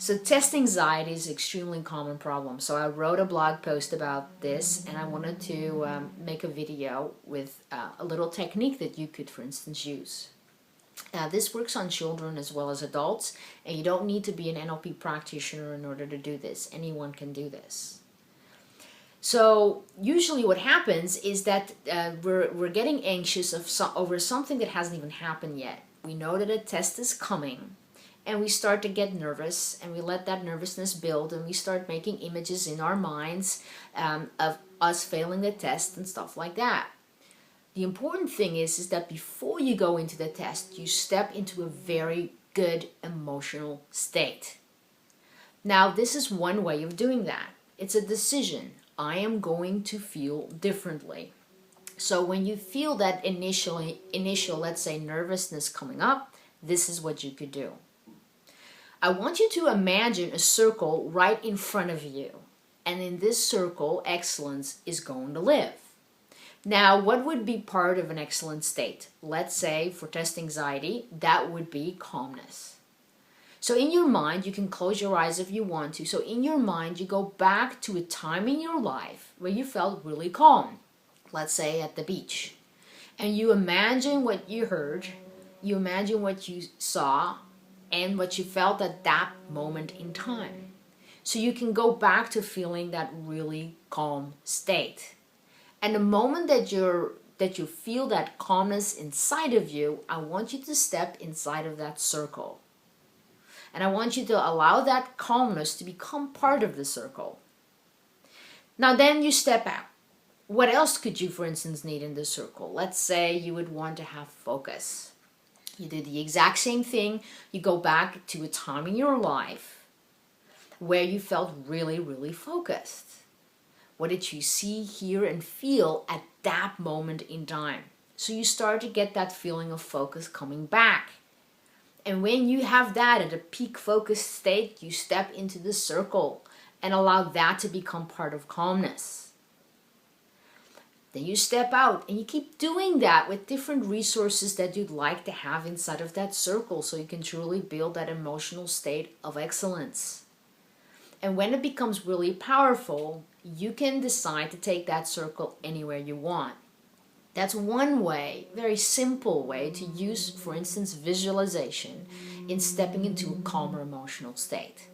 So test anxiety is an extremely common problem. So I wrote a blog post about this, and I wanted to make a video with a little technique that you could, for instance, use. This works on children as well as adults, and you don't need to be an NLP practitioner in order to do this. Anyone can do this. So usually what happens is that we're getting anxious over something that hasn't even happened yet. We know that a test is coming, and we start to get nervous, and we let that nervousness build, and we start making images in our minds of us failing the test and stuff like that. The important thing is that before you go into the test, you step into a very good emotional state. Now, this is one way of doing that. It's a decision. I am going to feel differently. So when you feel that initial, let's say, nervousness coming up, this is what you could do. I want you to imagine a circle right in front of you. And in this circle, excellence is going to live. Now, what would be part of an excellent state? Let's say for test anxiety, that would be calmness. So in your mind, you can close your eyes if you want to. So in your mind, you go back to a time in your life where you felt really calm. Let's say at the beach. And you imagine what you heard, you imagine what you saw, and what you felt at that moment in time. So you can go back to feeling that really calm state. And the moment that you feel that calmness inside of you, I want you to step inside of that circle. And I want you to allow that calmness to become part of the circle. Now then you step out. What else could you, for instance, need in the circle? Let's say you would want to have focus. You do the exact same thing. You go back to a time in your life where you felt really, really focused. What did you see, hear, and feel at that moment in time? So you start to get that feeling of focus coming back. And when you have that at a peak focus state, you step into the circle and allow that to become part of calmness. Then you step out and you keep doing that with different resources that you'd like to have inside of that circle so you can truly build that emotional state of excellence. And when it becomes really powerful, you can decide to take that circle anywhere you want. That's one way, very simple way to use, for instance, visualization in stepping into a calmer emotional state.